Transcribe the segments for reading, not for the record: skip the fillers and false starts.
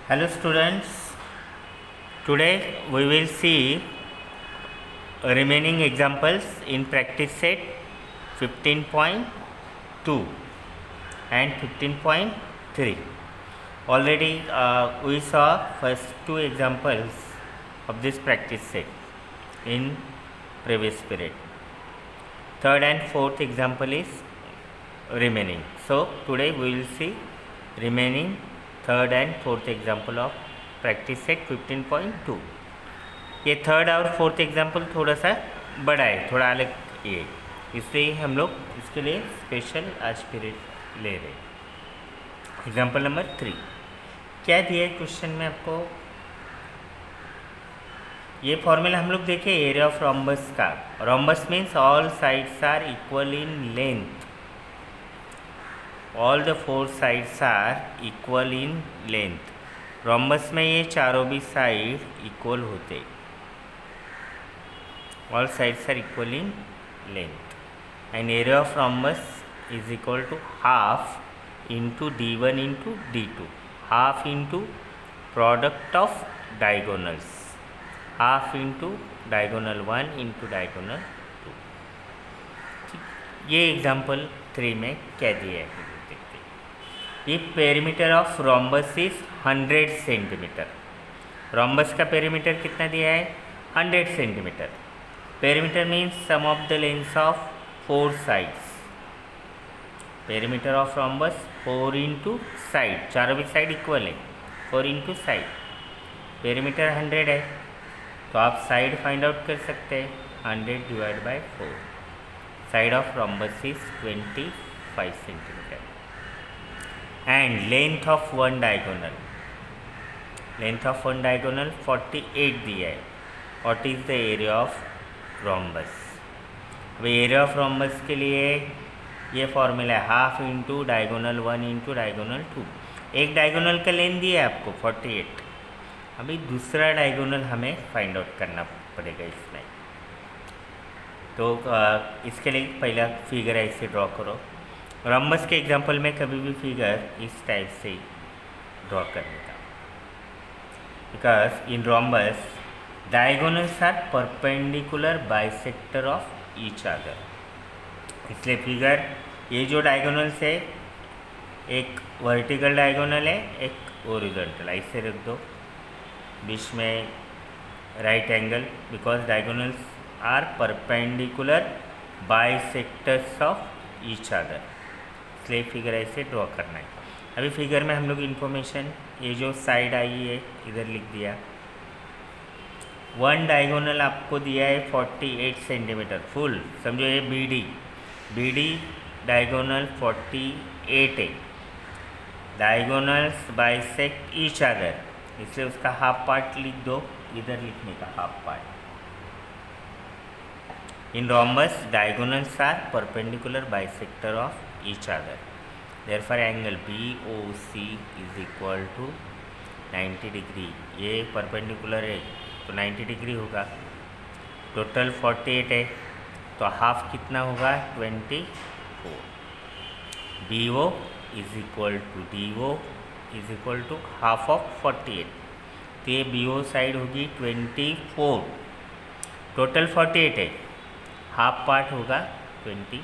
Hello students, today we will see remaining examples in practice set 15.2 and 15.3. Already we saw first two examples of this practice set in previous period. Third and fourth example is remaining. So today we will see remaining third and fourth example of practice set 15.2. ये third और fourth example थोड़ा सा बड़ा है, थोड़ा अलग ये, इसलिए हम लोग इसके लिए स्पेशल आज पीरियड ले रहे हैं. एग्जाम्पल नंबर 3 क्या दिया है क्वेश्चन में आपको? ये फॉर्मूला हम लोग देखें एरिया ऑफ रोम्बस का. Rhombus means all sides are equal in length. All the four sides are equal in length. Rhombus में ये चारों भी साइड इक्वल होते. All sides are equal in length and area of rhombus is equal to half into d1 into d2. Half into product of diagonals. Half into diagonal 1 into diagonal 2. ये example 3 में क्या दिया है? If perimeter of rhombus is 100 centimetre. Rhombus का perimeter कितना दिया है? 100 centimetre. Perimeter means sum of the lengths of four sides. Perimeter of rhombus 4 into side, चारों भी साइड इक्वल है, 4 इंटू साइड. पेरीमीटर 100 है तो आप साइड फाइंड आउट कर सकते हैं. 100 divide by 4. Side of rhombus is 25 centimetre. And length of one diagonal. Length of one diagonal 48 दिया है. What is the area of rhombus? अभी एरिया ऑफ रोम्बस के लिए ये फॉर्मूला है half into diagonal 1 into diagonal 2. एक diagonal का length दिया है आपको 48. अभी दूसरा डायगोनल हमें फाइंड आउट करना पड़ेगा इसमें. तो इसके लिए पहला फिगर ऐसे ड्रॉ करो. रोम्बस के एग्जाम्पल में कभी भी फिगर इस टाइप से ड्रॉ करने का, because in rhombus diagonals are perpendicular bisector of each other. इसलिए फिगर ये जो डायगोनल्स है, एक वर्टिकल डायगोनल है, एक ओरिजेंटल. ऐसे रख दो. बीच में right angle, because diagonals are perpendicular bisectors of each other. इसलिए फिगर ऐसे ड्रॉ करना है. अभी फिगर में हम लोग इन्फॉर्मेशन, ये जो साइड आई है इधर लिख दिया. वन डायगोनल आपको दिया है 48 सेंटीमीटर फुल. समझो ये बी डी डायगोनल 48 है. डायगोनल्स बाइसेक्ट ईच अदर, इसलिए उसका हाफ पार्ट लिख दो. इधर लिखने का half part. In rhombus, diagonals are perpendicular bisector of each other. Therefore, angle BOC is equal to 90 degree. ये perpendicular है तो 90 डिग्री होगा. टोटल 48 है तो हाफ कितना होगा? 24. BO is equal to DO is equal to half of 48. तो ये BO साइड होगी 24. टोटल 48 है, हाफ पार्ट होगा 20.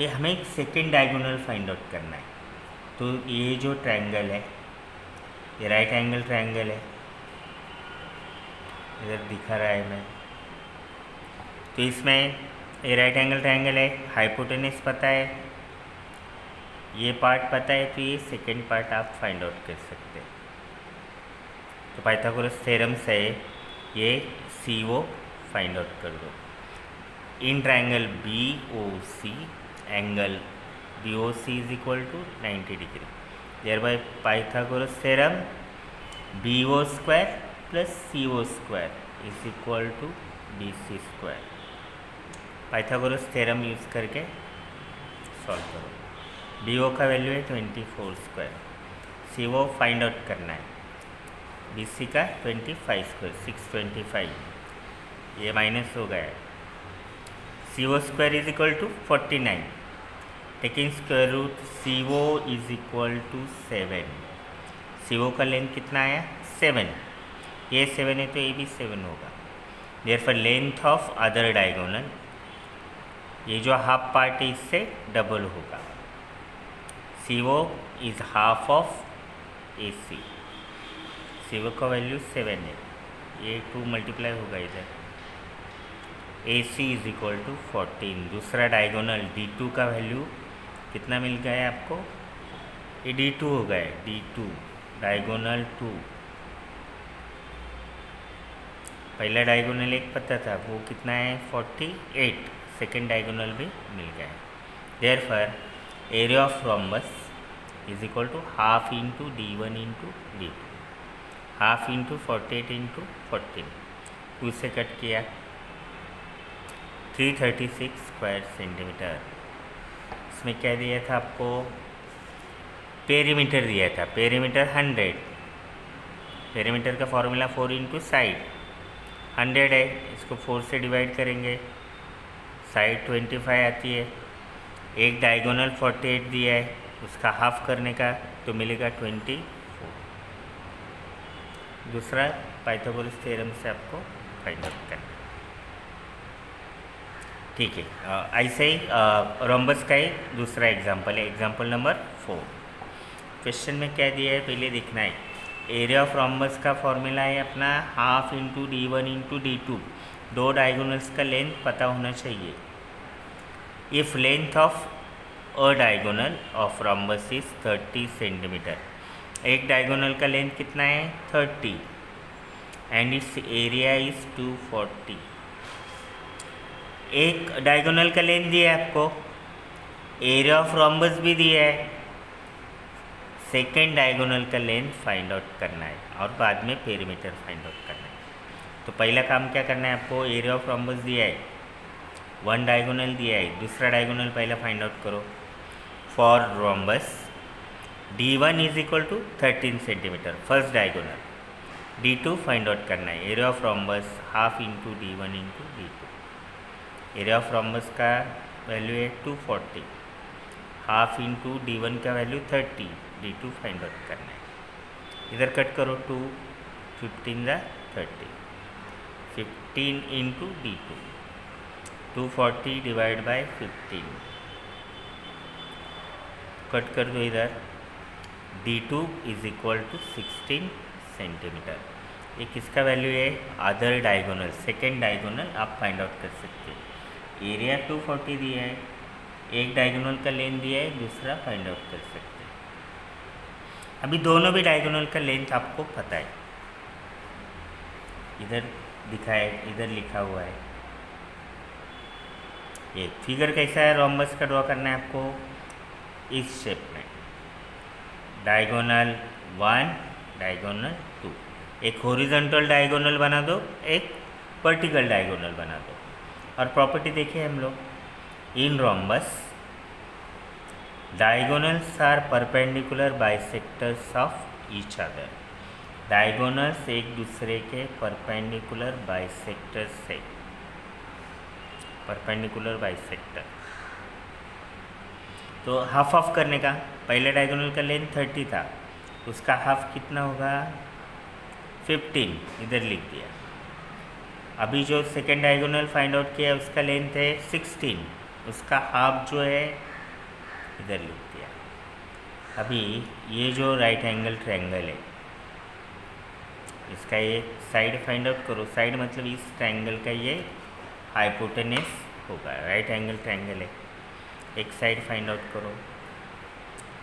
ये हमें एक सेकेंड डायगोनल फाइंड आउट करना है. तो ये जो ट्रायंगल है, ये राइट एंगल ट्रायंगल है, इधर दिखा रहा है मैं. तो इसमें ये राइट एंगल ट्रायंगल है, हाइपोटेनस पता है, ये पार्ट पता है, तो ये सेकेंड पार्ट आप फाइंड आउट कर सकते हैं. तो पाइथागोरस थ्योरम से ये CO फाइंड आउट कर दो. In triangle BOC, angle BOC is equal to 90 degree. Thereby Pythagoras theorem BO square plus CO square is equal to BC square. Pythagoras theorem use करके solve करो. BO का value है 24 square. CO find out करना है. BC का 25 square 625, ये minus हो गया है. CO square is equal to 49. Taking square root CO is equal to 7। CO का लेंथ कितना आया 7, ये 7 है तो ये भी 7 होगा। Therefore length of other diagonal, ये जो हाफ पार्ट है इससे डबल होगा। CO is half of AC, CO का वैल्यू 7 है, ये 2 मल्टीप्लाई होगा इधर। AC is equal to 14। दूसरा डायगोनल D2 का वैल्यू कितना मिल गया है आपको, ये D2 हो गया है, D2 डायगोनल 2। पहला डायगोनल एक पता था, वो कितना है 48, सेकेंड डायगोनल भी मिल गया है। Therefore area of rhombus is equal to half into D1 into D2, half into 48 into 14, 2 से कट किया 336 स्क्वायर सेंटीमीटर। इसमें क्या दिया था आपको, पेरीमीटर दिया था, पेरीमीटर 100। पेरीमीटर का फॉर्मूला 4 इंटू साइड 100 है, इसको 4 से डिवाइड करेंगे, साइड 25 आती है। एक डायगोनल 48 दिया है, उसका हाफ करने का तो मिलेगा 24। दूसरा पाइथागोरस थ्योरम से आपको फाइंड आउट करना, ठीक है। ऐसे ही रोम्बस का ही दूसरा एग्जांपल है, एग्जांपल नंबर 4। क्वेश्चन में क्या दिया है पहले देखना है। एरिया ऑफ रोम्बस का फॉर्मूला है अपना half into D1 into D2, दो डायगोनल्स का लेंथ पता होना चाहिए। If length of a diagonal of rhombus is 30 centimetre, एक डायगोनल का लेंथ कितना है 30 एंड इट्स एरिया इज 240। एक डायगोनल का लेंथ दिया है आपको, एरिया ऑफ रोम्बस भी दिया है, सेकेंड डायगोनल का लेंथ फाइंड आउट करना है और बाद में पेरीमीटर फाइंड आउट करना है। तो पहला काम क्या करना है आपको, एरिया ऑफ रोम्बस दिया है, वन डायगोनल दिया है, दूसरा डायगोनल पहला फाइंड आउट करो। For rhombus D1 is equal to 13 centimetre, first diagonal. D2 find out करना है, area of rhombus half into D1 into D2। Area of rhombus का वैल्यू है 240, हाफ इंटू D1 का वैल्यू 30, D2 फाइंड आउट करना है। इधर cut करो 2, 15 दा 30, 15 into D2, 240 divide by 15, cut कर दो इधर। D2 is equal to 16 centimetre. ये किसका वैल्यू है, अदर डायगोनल, सेकेंड डायगोनल आप फाइंड आउट कर सकते हो। एरिया 240 दिया है, एक डायगोनल का लेंथ दिया है, दूसरा फाइंड आउट कर सकते हैं। अभी दोनों भी डायगोनल का लेंथ आपको पता है, इधर दिखा है, इधर लिखा हुआ है। ये फिगर कैसा है, रोम्बस का ड्रॉ करना है आपको इस शेप में, डायगोनल 1, डायगोनल 2, एक हॉरिजॉन्टल डायगोनल बना दो, एक वर्टिकल डायगोनल बना दो। और प्रॉपर्टी देखिए हम लोग, in rhombus diagonals are perpendicular bisectors of each other. Diagonals एक दूसरे के परपेंडिकुलर बाइसेक्टर्स से, परपेंडिकुलर बाइसेक्टर। तो हाफ ऑफ करने का, पहले डायगोनल का लेंथ 30 था, उसका हाफ कितना होगा 15, इधर लिख दिया। अभी जो सेकेंड डायगोनल फाइंड आउट किया उसका लेंथ है 16, उसका हाफ जो है इधर लिख दिया। अभी ये जो राइट एंगल ट्रायंगल है, इसका ये साइड फाइंड आउट करो। साइड मतलब इस ट्रायंगल का ये हाइपोटेनस होगा, राइट एंगल ट्रायंगल है, एक साइड फाइंड आउट करो।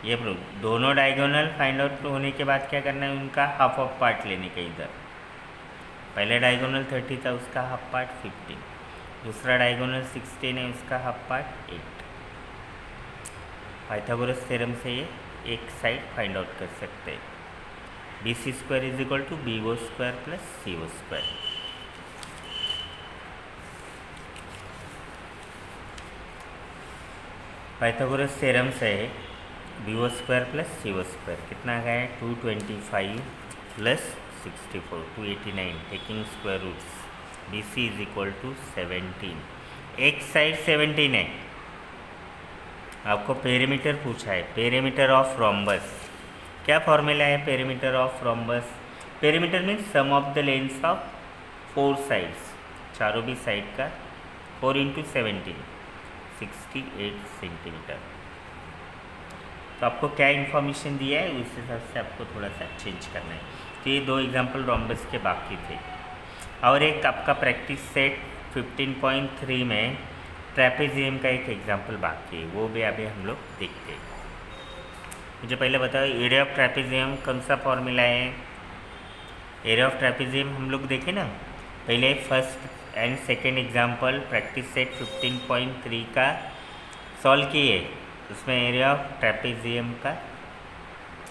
ये दोनों डायगोनल फाइंड आउट होने के बाद क्या करना है, उनका हाफ ऑफ पार्ट लेने का। इधर पहला डायगोनल 30 था, उसका हाफ पार्ट 15, दूसरा डायगोनल 16 है, उसका हाफ पार्ट 8। पाइथागोरस थ्योरम से ये एक साइड फाइंड आउट कर सकते हैं। BC square is equal to BO square plus CO square. Pythagoras theorem से BO square plus CO square कितना आ गया है 225 plus 64, 289, taking square roots. BC is equal to 17, एक साइड 17 है, आपको पेरीमीटर पूछा है, पेरीमीटर ऑफ रोम्बस। क्या फॉर्मूला है perimeter of rhombus? Perimeter means sum of the length of 4 sides, चारों भी साइड का 4 इंटू 17, 68 सेंटीमीटर। तो आपको क्या इन्फॉर्मेशन दिया है उस हिसाब से आपको थोड़ा सा चेंज करना है। तो ये 2 एग्जाम्पल रोम्बस के बाकी थे। और एक आपका प्रैक्टिस सेट 15.3 में ट्रेपेजियम का एक एग्जाम्पल बाकी है, वो भी अभी हम लोग देखते हैं। मुझे पहले बताओ एरिया ऑफ ट्रेपेजियम कौन सा फॉर्मूला है? एरिया ऑफ ट्रेपेजियम हम लोग देखें ना, पहले first and second example practice set 15.3 का सॉल्व किए, उसमें एरिया ऑफ ट्रेपेजियम का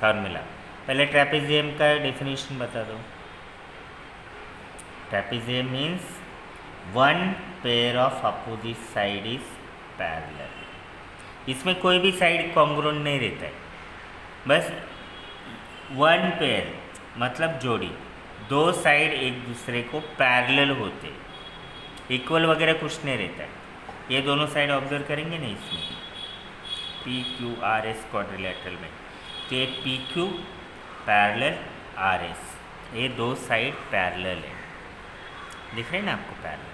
फार्मूला। पहले ट्रेपेजियम का डेफिनेशन बता दो। Trapezium means one pair of opposite side is parallel. इसमें कोई भी साइड कॉन्ग्रुएंट नहीं रहता है, बस वन पेयर मतलब जोड़ी, 2 साइड एक दूसरे को पैरेलल होते, इक्वल वगैरह कुछ नहीं रहता है। ये दोनों साइड ऑब्जर्व करेंगे ना इसमें PQRS क्वाड्रिलेटरल में, तो ये PQ पैरेलल RS, ये 2 साइड पैरेलल है, दिख रहे हैं ना आपको parallel.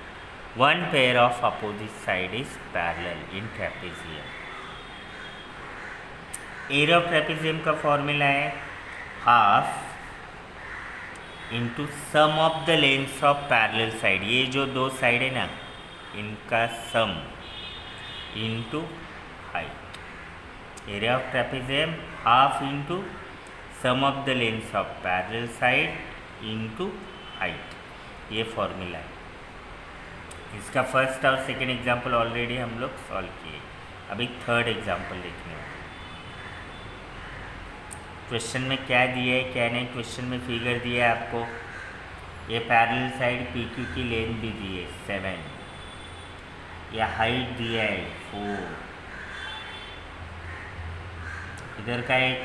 One pair of opposite side is parallel in trapezium. Area of trapezium का फॉर्मूला है half into sum of the lengths of parallel side, ये जो 2 साइड है ना इनका sum into height. Area of trapezium half into sum of the lengths of parallel side into height, ये formula है। इसका फर्स्ट और सेकेंड एग्जाम्पल ऑलरेडी हम लोग सॉल्व किए, अभी थर्ड एग्जाम्पल देखने वाले। क्वेश्चन में क्या दिया है क्या नहीं, क्वेश्चन में फिगर दिया है आपको, ये पैरेलल साइड PQ की लेंथ भी दी है 7, या हाइट दिया है 4, इधर का एक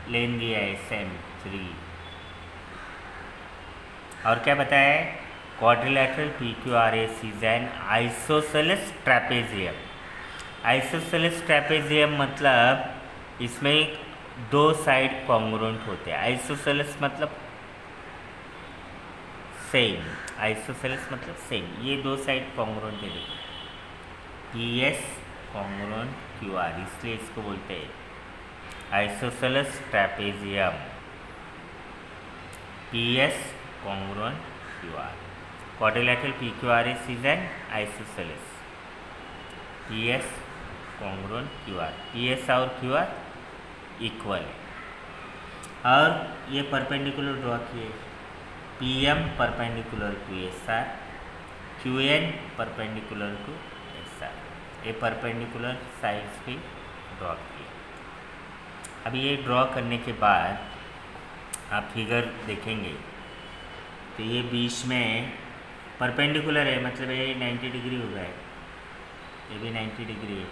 लेंथ दिया है सेम 3, और क्या बताया है quadrilateral PQRS is an isosceles trapezium. Isosceles trapezium मतलब इसमें 2 साइड कॉन्ग्रुएंट होते हैं। आइसोसेलेस मतलब सेम, आइसोसेलेस मतलब सेम, ये 2 साइड कॉन्ग्रुएंट है। देखो PS कॉन्ग्रुएंट QR, इसलिए इसको बोलते हैं isosceles trapezium. PS congruent QR, quadrilateral PQRS is an isosceles, PS congruent QR, PS और QR इक्वल है। और ये परपेंडिकुलर ड्रॉ किए, PM perpendicular to SR, QN perpendicular to SR, ये परपेंडिकुलर साइड्स भी ड्रॉ किए। अभी ये ड्रॉ करने के बाद आप फिगर देखेंगे तो ये बीच में परपेंडिकुलर है, मतलब ये 90 डिग्री हो गया है, ये भी 90 डिग्री है।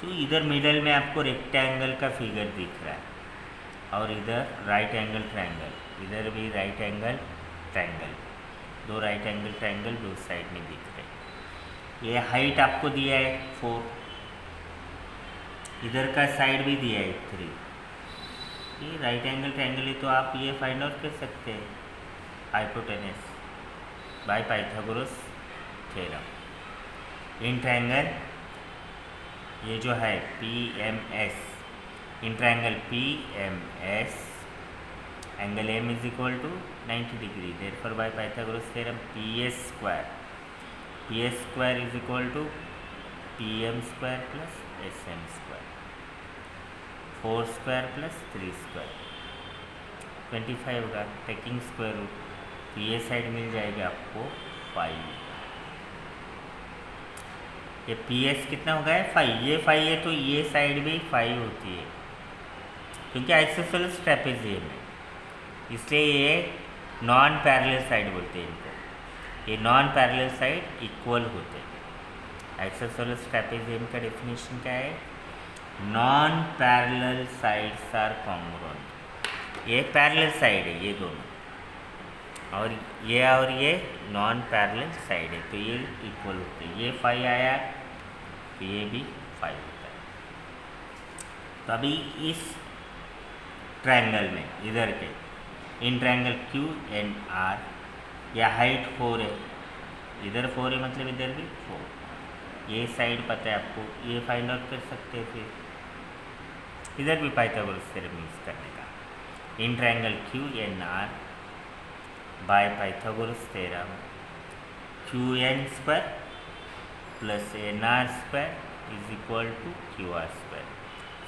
तो इधर मिडल में आपको रेक्टेंगल का फिगर दिख रहा है, और इधर राइट एंगल ट्रायंगल, इधर भी right angle triangle, 2 right angle triangle 2 side में दिख रहे हैं। ये हाइट आपको दिया है 4, इधर का साइड भी दिया है 3, ये राइट एंगल ट्रायंगल है, तो आप ये फाइंड आउट कर सकते हैं hypotenuse by Pythagoras theorem. In triangle ये जो है PMS, in triangle PMS angle M is equal to 90 degree, therefore by Pythagoras theorem PS square is equal to PM square plus SM square, 4 square plus 3 square 25 होगा, taking square root, तो ये side मिल जाएगा आपको 5। ये PS कितना हो गया 5, ये 5 है तो ये साइड भी 5 होती है, क्योंकि आइसोसेलेस ट्रेपेजियम है, इसलिए ये नॉन पैरेलल साइड बोलते हैं इनको, ये नॉन पैरेलल साइड इक्वल होते हैं। आइसोसेलेस ट्रेपेजियम का डेफिनेशन क्या है? Non parallel sides are congruent, ये पैरेलल साइड है ये दोनों, और ये नॉन पैरेलल साइड है, तो ये इक्वल होते हैं। ये 5 आया तो ये भी 5 होता है। तो अभी इस ट्रायंगल में इधर के in triangle Q and R या हाइट 4 है, इधर 4 है मतलब इधर भी 4, ये साइड पता है आपको, ये फाइंड आउट कर सकते हैं। फिर इधर भी पाइथागोरस थ्योरम यूज करने का, in triangle Q and R by Pythagoras theorem Q N square plus N R square is equal to Q R square,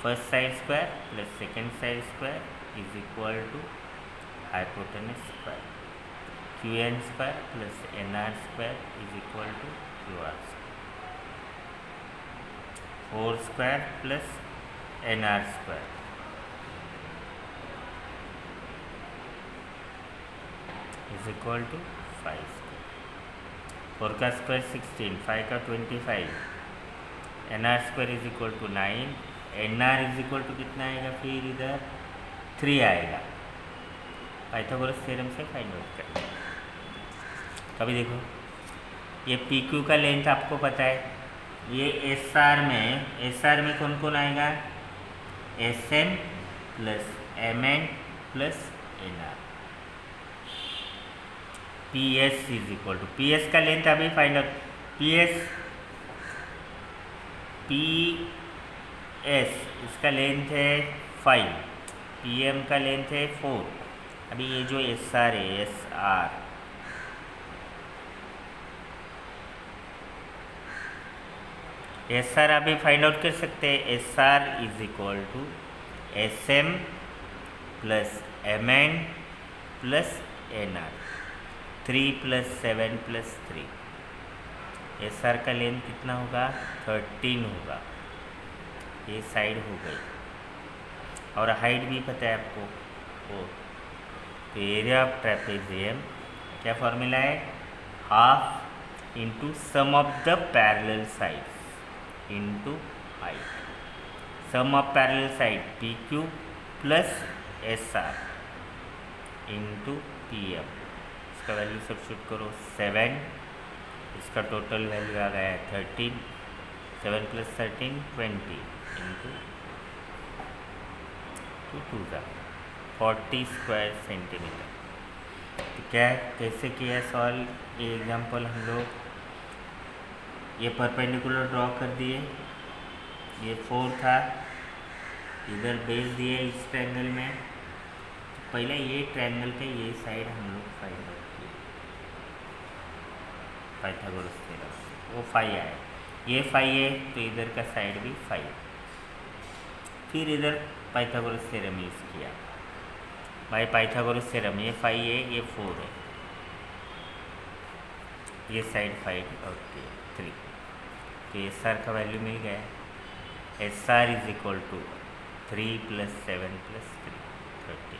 first side square plus second side square is equal to hypotenuse square, Q N square plus N R square is equal to Q R square, 4 square plus N R square is equal to 5 square, 4 का square 16, 5 का 25, N R square is equal to 9, N R is equal to कितना आएगा, फिर इधर 3 आएगा, Pythagoras theorem से find out करना है। तो अभी देखो ये पी क्यू का लेंथ आपको पता है, ये एस आर में कौन कौन आएगा, S N plus M N plus N R, P S is equal to, P S का लेंथ अभी फाइंड आउट, पी एस इसका लेंथ है 5, पी एम का लेंथ है 4, अभी ये जो एस आर है एस आर अभी फाइंड आउट कर सकते हैं, S R is equal to S M plus M N plus N R, 3 plus 7 plus 3, S R का लेंथ कितना होगा, 13 होगा, ये साइड हो गई, और हाइट भी पता है आपको 4, तो एरिया ऑफ ट्रेपेजियम क्या फॉर्मूला है, half into sum of the parallel sides into height, sum of parallel side P Q plus S R into P M, इसका वैल्यू सब्स्टिट्यूट करो 7, इसका टोटल वैल्यू आ गया 13, 7 प्लस 13 20 इंटू 2 ज़ा 40 square centimetre. तो क्या कैसे किया सॉल्व, ये एग्जांपल हम लोग ये परपेंडिकुलर ड्रॉ कर दिए, ये 4 था, इधर बेस दिए इस ट्रायंगल में, तो पहले ये ट्रायंगल के ये साइड हम लोग फाइंड आउट किए पाइथागोरस थ्योरम, वो 5 आए, ये 5 है तो इधर का साइड भी 5, फिर इधर पाइथागोरस थ्योरम यूज़ किया, भाई पाइथागोरस थ्योरम ये 5 है ये 4 है, ये साइड 5 और 3, तो एस आर का वैल्यू मिल गया, S R is equal to 3 plus 7 plus 3 30,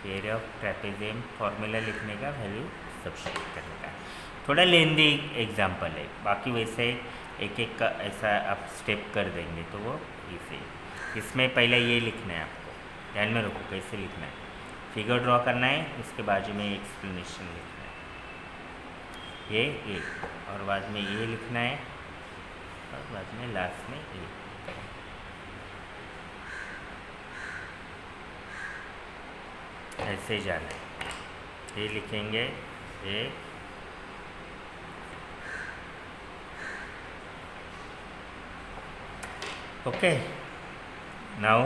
area of trapezium formula लिखने का वैल्यू सब्स्टिट्यूट करने का, थोड़ा लेंदी एग्जांपल है, बाकी वैसे एक एक का ऐसा आप स्टेप कर देंगे तो वो इजी, इसमें पहले ये लिखना है आपको, ध्यान में रखो कैसे लिखना है, फिगर ड्रॉ करना है, उसके बाजू में एक्सप्लेनेशन लिखना है, ये एक और बाद में ये लिखना है और बाद में लास्ट में ये, ऐसे जाना है, ये लिखेंगे ये, okay, now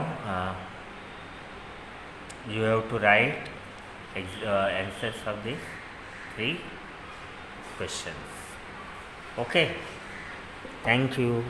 you have to write answers of these 3 questions. Okay, thank you.